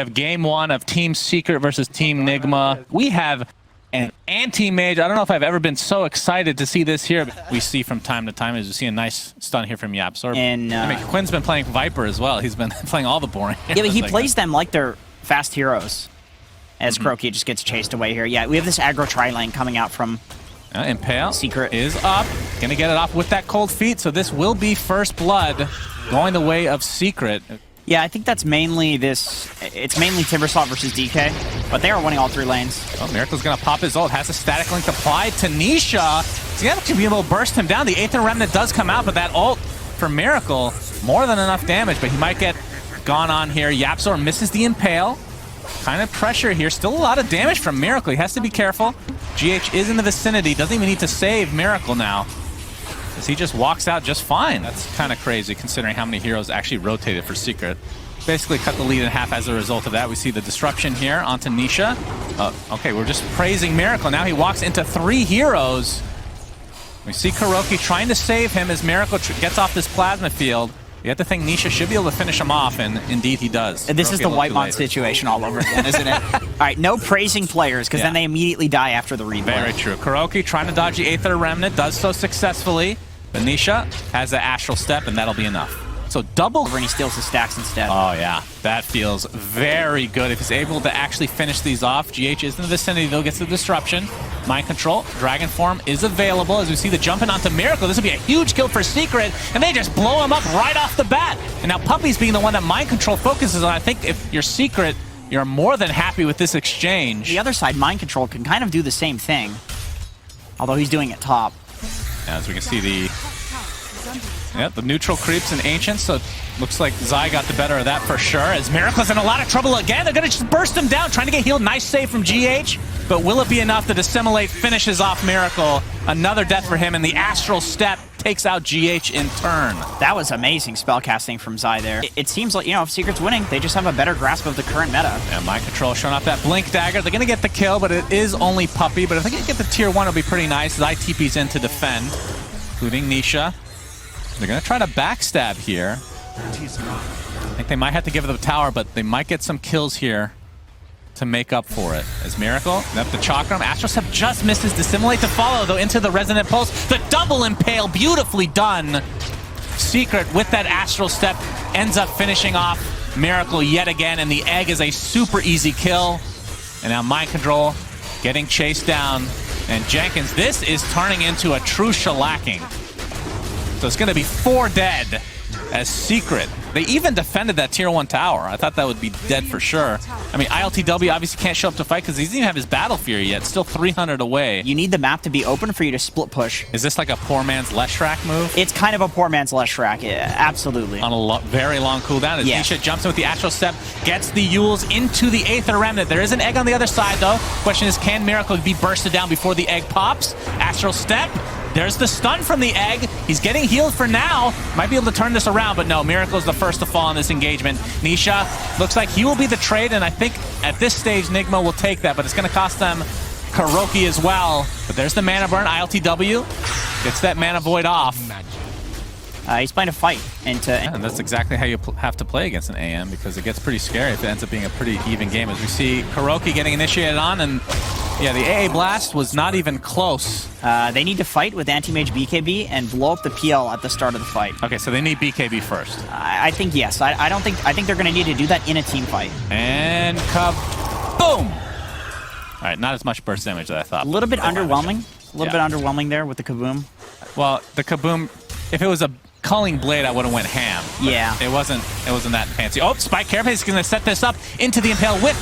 Have game one of Team Secret versus Team NIGMA. We have an anti-mage. I don't know if I've ever been so excited to see this here. We see from time to time, as we see a nice stun here from Yapsor. And I mean, Quinn's been playing Viper as well. He's been playing all the boring heroes. Yeah, but he plays them like they're fast heroes. As Kuroky just gets chased away here. Yeah, we have this aggro tri-lane coming out from Impale Secret. is up. Gonna get it off with that cold feet, so this will be first blood going the way of Secret. Yeah, I think that's mainly this. It's mainly Timbersaw versus DK, but they are winning all three lanes. Oh, Miracle's gonna pop his ult. Has a static link applied to Nisha. He's gonna have to be able to burst him down. The Aether Remnant does come out, but that ult for Miracle, more than enough damage, but he might get gone on here. Yapsor misses the Impale. Kind of pressure here. Still a lot of damage from Miracle. He has to be careful. GH is in the vicinity. Doesn't even need to save Miracle now, as he just walks out just fine. That's kind of crazy considering how many heroes actually rotated for Secret. Basically cut the lead in half as a result of that. We see the disruption here onto Nisha. Okay, we're just praising Miracle. Now he walks into 3 heroes. We see Kuroky trying to save him as Miracle gets off this plasma field. You have to think Nisha should be able to finish him off, and indeed he does. And this is the Whitemon situation all over again, isn't it? All right, no praising players, because then they immediately die after the replay. Very true. Kuroky trying to dodge the Aether Remnant, does so successfully. But Nisha has the Astral Step, and that'll be enough. So double... And he steals his stacks instead. Oh, yeah. That feels very good. If he's able to actually finish these off, GH is in the vicinity, though, gets the disruption. Mind Control, Dragon Form is available. As we see the jumping onto Miracle, this will be a huge kill for Secret, and they just blow him up right off the bat. And now Puppy's being the one that Mind Control focuses on. I think if you're Secret, you're more than happy with this exchange. The other side, Mind Control, can kind of do the same thing, although he's doing it top. As we can see the neutral creeps and Ancients, so it looks like Zai got the better of that for sure. As Miracle's in a lot of trouble again, they're gonna just burst him down, trying to get healed. Nice save from GH, but will it be enough to dissimulate, finishes off Miracle? Another death for him, and the Astral Step takes out GH in turn. That was amazing spellcasting from Zai there. It seems like, you know, if Secret's winning, they just have a better grasp of the current meta. Yeah, Mind Control showing off that Blink Dagger. They're gonna get the kill, but it is only Puppy. But if they can get the tier 1, it'll be pretty nice. Zai TP's in to defend, including Nisha. They're going to try to backstab here. I think they might have to give it the tower, but they might get some kills here to make up for it. As Miracle, up the Chakram. Astral Step just misses. Dissimulate to follow, though, into the Resonant Pulse. The double Impale, beautifully done. Secret, with that Astral Step, ends up finishing off Miracle yet again, and the Egg is a super easy kill. And now Mind Control getting chased down. And Jenkins, this is turning into a true shellacking. So it's going to be 4 dead as Secret. They even defended that tier 1 tower. I thought that would be dead for sure. I mean, ILTW obviously can't show up to fight because he doesn't even have his Battle Fury yet. Still 300 away. You need the map to be open for you to split push. Is this like a poor man's Leshrac move? It's kind of a poor man's Leshrac, yeah, absolutely. On a very long cooldown as Nisha jumps in with the Astral Step, gets the Yules into the Aether Remnant. There is an Egg on the other side, though. Question is, can Miracle be bursted down before the Egg pops? Astral Step. There's the stun from the Egg. He's getting healed for now. Might be able to turn this around, but no, Miracle's the first to fall in this engagement. Nisha looks like he will be the trade, and I think at this stage, NIGMA will take that, but it's going to cost them Kuroky as well. But there's the mana burn. ILTW gets that mana void off. He's playing a fight. And that's exactly how you have to play against an AM, because it gets pretty scary if it ends up being a pretty even game. As we see Kuroky getting initiated on, and yeah, the AA Blast was not even close. They need to fight with Anti-Mage BKB and blow up the PL at the start of the fight. Okay, so they need BKB first. I think yes. I think they're going to need to do that in a team fight. And kaboom! All right, not as much burst damage as I thought. A little bit underwhelming. A little bit underwhelming there with the kaboom. Well, the kaboom, if it was a Culling Blade, I would have went ham. Yeah. It wasn't that fancy. Oh, Spike Carapace is going to set this up into the Impale with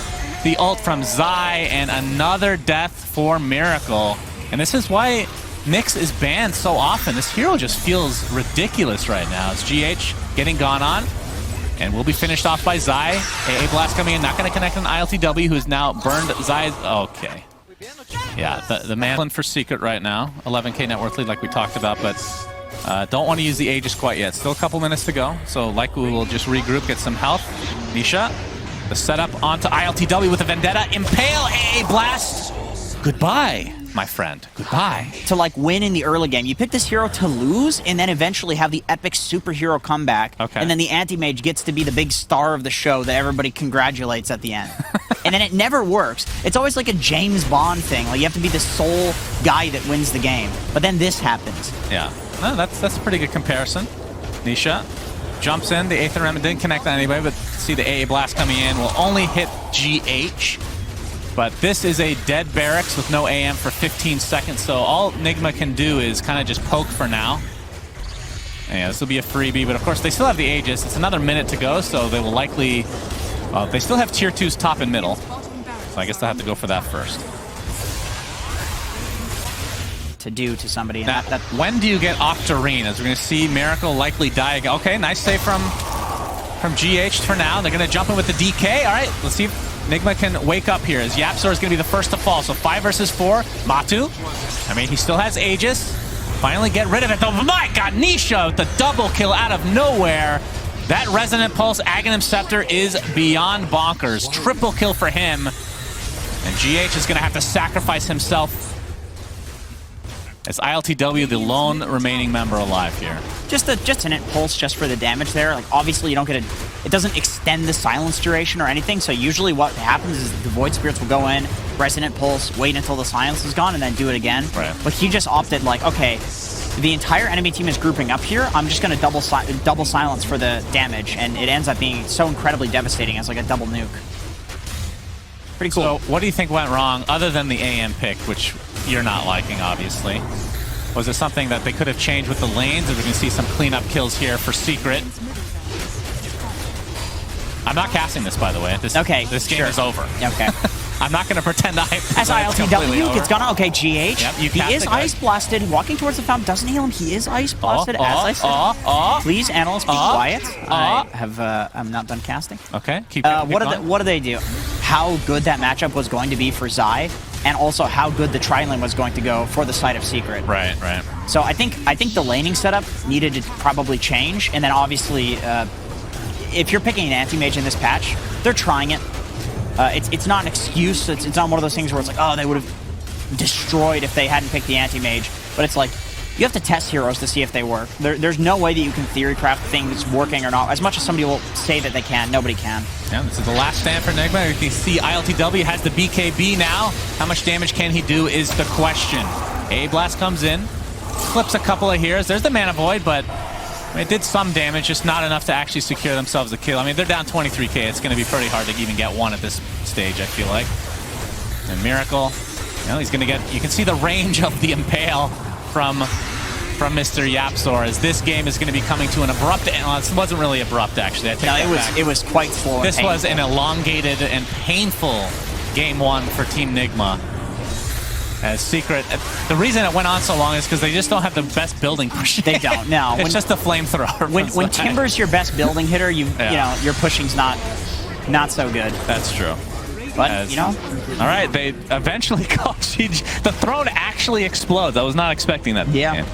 the ult from Zai, and another death for Miracle. And this is why Nyx is banned so often. This hero just feels ridiculous right now. It's GH getting gone on, and will be finished off by Zai. AA Blast coming in, not going to connect on ILTW, who has now burned Zai. Okay. Yeah, the man for Secret right now. 11k net worth lead like we talked about, but don't want to use the Aegis quite yet. Still a couple minutes to go, so likely we will just regroup, get some health. Nisha, the setup onto ILTW with a Vendetta. Impale, AA Blast. Goodbye. my friend. Goodbye. To like win in the early game. You pick this hero to lose and then eventually have the epic superhero comeback. Okay. And then the anti-mage gets to be the big star of the show that everybody congratulates at the end. And then it never works. It's always like a James Bond thing. Like you have to be the sole guy that wins the game. But then this happens. Yeah. No, that's a pretty good comparison. Nisha jumps in. The Aether Remnant didn't connect on anybody, but see the AA Blast coming in will only hit GH. But this is a dead barracks with no AM for 15 seconds, so all NIGMA can do is kind of just poke for now. And yeah, this will be a freebie, but of course they still have the Aegis. It's another minute to go, so they will likely... they still have tier 2s top and middle, so I guess they'll have to go for that first. To do to somebody. And Now, when do you get Octarine? As we're going to see Miracle likely die again. Okay, nice save from GH for now. They're going to jump in with the DK. All right, let's see if NIGMA can wake up here, as Yapzor is going to be the first to fall. So 5 versus 4. Matu. I mean, he still has Aegis. Finally get rid of it, though. My God, Nisha with the double kill out of nowhere. That Resonant Pulse Aghanim Scepter is beyond bonkers. Triple kill for him. And GH is going to have to sacrifice himself as ILTW, the lone remaining member alive here. Just an impulse just for the damage there. Like obviously you don't get it doesn't extend the silence duration or anything. So usually what happens is the Void Spirits will go in, Resonant Pulse, wait until the silence is gone, and then do it again. Right. But he just opted like, okay, the entire enemy team is grouping up here. I'm just gonna double silence for the damage, and it ends up being so incredibly devastating as like a double nuke. Pretty cool. So what do you think went wrong, other than the AM pick, which you're not liking, obviously? Was it something that they could have changed with the lanes? As we can see some cleanup kills here for Secret. I'm not casting this, by the way. This game is over. Okay. I'm not going to pretend As ILTW, it's gonna... Okay, GH. Yep, he is Ice Blasted. Walking towards the fountain doesn't heal him. He is Ice Blasted, as I said. Please, analysts, be quiet. I'm not done casting. Okay, keep going. What do they do? How good that matchup was going to be for Zai, and also how good the tri-lane was going to go for the side of Secret. Right, right. So I think the laning setup needed to probably change, and then obviously, if you're picking an anti-mage in this patch, they're trying it. It's not an excuse. It's not one of those things where it's like, oh, they would have destroyed if they hadn't picked the anti-mage. But it's like, you have to test heroes to see if they work. There's no way that you can theory craft things working or not. As much as somebody will say that they can, nobody can. Yeah, this is the last stand for NIGMA. You can see ILTW has the BKB now. How much damage can he do is the question. A-Blast comes in, flips a couple of heroes. There's the Mana Void, but it did some damage, just not enough to actually secure themselves a kill. I mean, they're down 23k. It's going to be pretty hard to even get one at this stage, I feel like. And Miracle, he's going to get... You can see the range of the Impale from Mr. Yapzor, as this game is going to be coming to an abrupt end. Well, it wasn't really abrupt, actually. It was quite slow. This was an elongated and painful game one for Team NIGMA. As Secret, the reason it went on so long is because they just don't have the best building push. They don't. No, it's just a flamethrower. When Timber's your best building hitter, you know your pushing's not so good. That's true. But all right, they eventually call. The throne actually explodes. I was not expecting that. Yeah.